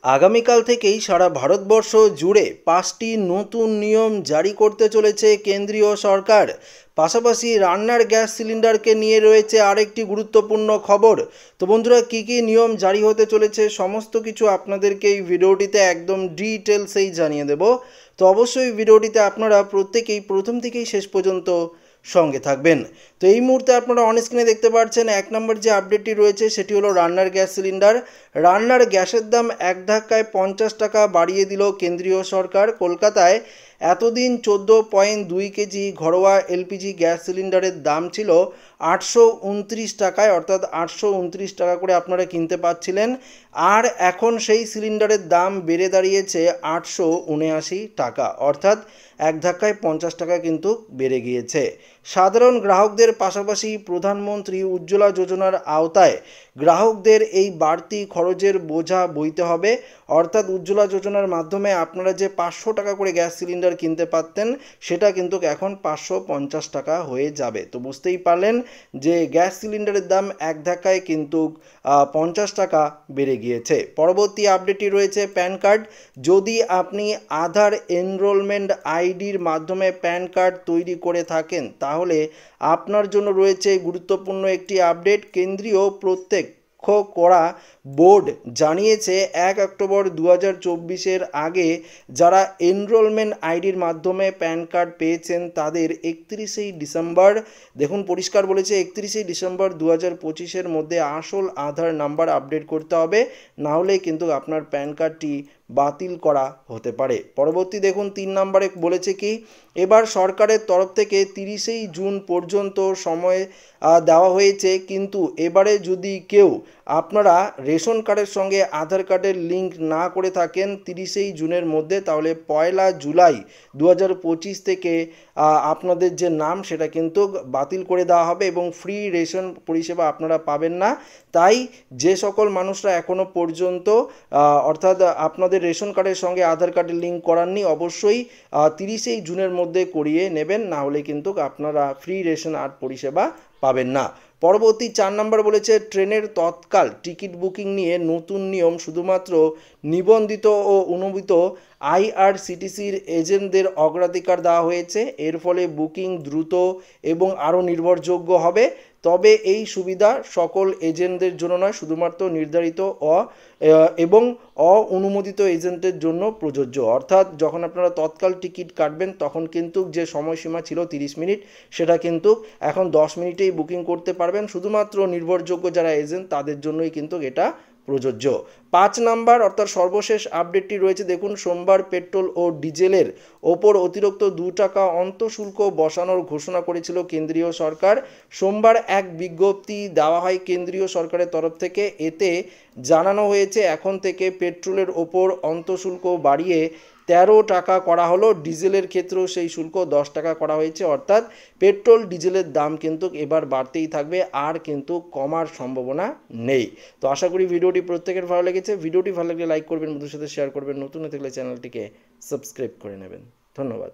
আগামীকাল থেকেই সারা ভারতবর্ষ জুড়ে 5টি নতুন নিয়ম জারি করতে চলেছে কেন্দ্রীয় সরকার। পাশাপাশি রান্নার গ্যাস সিলিন্ডারকে নিয়ে রয়েছে আরেকটি গুরুত্বপূর্ণ খবর। তো বন্ধুরা, কী কী নিয়ম জারি হতে চলেছে সমস্ত কিছু আপনাদেরকে এই ভিডিওটিতে একদম ডিটেলসেই জানিয়ে দেব। তো অবশ্যই ভিডিওটিতে আপনারা প্রত্যেকেই প্রথম থেকেই শেষ পর্যন্ত সঙ্গে থাকবেন। তো এই মুহূর্তে আপনারা অন স্ক্রিনে দেখতে পাচ্ছেন 1 নম্বর যে আপডেটটি রয়েছে সেটি হলো রান্নার গ্যাস সিলিন্ডার। রান্নার গ্যাসের দাম এক ধাক্কায় 50 টাকা বাড়িয়ে দিল কেন্দ্রীয় সরকার। কলকাতায় এতদিন 14.2 কেজি ঘরোয়া এলপিজি গ্যাস সিলিন্ডারের দাম ছিল 829 টাকায়, অর্থাৎ 829 টাকা করে আপনারা কিনতে পাচ্ছিলেন। আর এখন সেই সিলিন্ডারের দাম বেড়ে দাঁড়িয়েছে 879 টাকা, অর্থাৎ এক ধাক্কায় 50 টাকা কিন্তু বেড়ে গিয়েছে। সাধারণ গ্রাহকদের পাশাপাশি প্রধানমন্ত্রী উজ্জ্বলা যোজনার আওতায় গ্রাহকদের এই বাড়তি খরচের বোঝা বইতে হবে। অর্থাৎ উজ্জ্বলা যোজনার মাধ্যমে আপনারা যে 500 টাকা করে গ্যাস সিলিন্ডার কিনতে পারতেন সেটা কিন্তু এখন 550 টাকা হয়ে যাবে। তো বুঝতেই পারলেন যে গ্যাস সিলিন্ডারের দাম এক ধাক্কায় কিন্তু 50 টাকা বেড়ে গিয়েছে। পরবর্তী আপডেটটি রয়েছে প্যান কার্ড। যদি আপনি আধার এনরোলমেন্ট আইডির মাধ্যমে প্যান কার্ড তৈরি করে থাকেন তাহলে আপনার জন্য রয়েছে গুরুত্বপূর্ণ একটি আপডেট। কেন্দ্রীয় প্রত্যক্ষ করা বোর্ড জানিয়েছে 1 অক্টোবর 2024-এর আগে যারা এনরোলমেন্ট আইডির মাধ্যমে প্যান কার্ড পেয়েছেন তাদের 31শে ডিসেম্বর, দেখুন পরিষ্কার বলেছে 31শে ডিসেম্বর 2025-এর মধ্যে আসল আধার নাম্বার আপডেট করতে হবে, না হলে কিন্তু আপনার প্যান কার্ডটি বাতিল করা হতে পারে। পরবর্তী দেখুন 3 নম্বরে বলেছে কি, এবার সরকারের তরফ থেকে 30শে জুন পর্যন্ত সময় দেওয়া হয়েছে, কিন্তু এবারে যদি কেউ আপনারা রেশন কার্ডের সঙ্গে আধার কার্ডের লিঙ্ক না করে থাকেন 30শে জুনের মধ্যে, তাহলে 1 জুলাই 2025 থেকে আপনাদের যে নাম সেটা কিন্তু বাতিল করে দেওয়া হবে এবং ফ্রি রেশন পরিষেবা আপনারা পাবেন না। তাই যে সকল মানুষরা এখনও পর্যন্ত অর্থাৎ আপনাদের রেশন কার্ডের সঙ্গে আধার কার্ডের লিঙ্ক করাননি অবশ্যই 30শে জুনের মধ্যে করিয়ে নেবেন, না হলে কিন্তু আপনারা ফ্রি রেশন আর পরিষেবা পাবেন না। পরবর্তী 4 নম্বর বলেছে ট্রেনের তৎকাল টিকিট বুকিং নিয়ে নতুন নিয়ম। শুধুমাত্র নিবন্ধিত ও অনুমোদিত আইআরসিটিসির এজেন্টদের অগ্রাধিকার দেওয়া হয়েছে। এর ফলে বুকিং দ্রুত এবং আরও নির্ভরযোগ্য হবে। তবে এই সুবিধা সকল এজেন্টদের জন্য নয়, শুধুমাত্র নির্ধারিত এবং অনুমোদিত এজেন্টের জন্য প্রযোজ্য। অর্থাৎ যখন আপনারা তৎকাল টিকিট কাটবেন তখন কিন্তু যে সময়সীমা ছিল 30 মিনিট সেটা কিন্তু এখন 10 মিনিটেই বুকিং করতে পারবেন। শুধুমাত্র নির্ভরযোগ্য যারা এজেন্ট তাদের জন্যই কিন্তু এটা প্রযোজ্য। 5 নাম্বার অর্থাৎ সর্বশেষ আপডেটটি রয়েছে, দেখুন সোমবার পেট্রোল ও ডিজেলের ওপর অতিরিক্ত 2 টাকা অন্তঃশুল্ক বসানোর ঘোষণা করেছিল কেন্দ্রীয় সরকার। সোমবার এক বিজ্ঞপ্তি দেওয়া হয় কেন্দ্রীয় সরকারের তরফ থেকে। এতে জানানো হয়েছে এখন থেকে পেট্রোলের ওপর অন্তঃশুল্ক বাড়িয়ে 13 টাকা করা হলো। ডিজেলের ক্ষেত্রেও সেই শুল্ক 10 টাকা করা হয়েছে। অর্থাৎ পেট্রোল ডিজেলের দাম কিন্তু এবার বাড়তেই থাকবে, আর কিন্তু কমার সম্ভাবনা নেই। তো আশা করি ভিডিওটি প্রত্যেকের ভালো লেগেছে। ভিডিওটি ভালো লাগলে লাইক করবেন, বন্ধুদের সাথে শেয়ার করবেন, নতুন হয়ে থাকলে চ্যানেলটিকে সাবস্ক্রাইব করে নেবেন। ধন্যবাদ।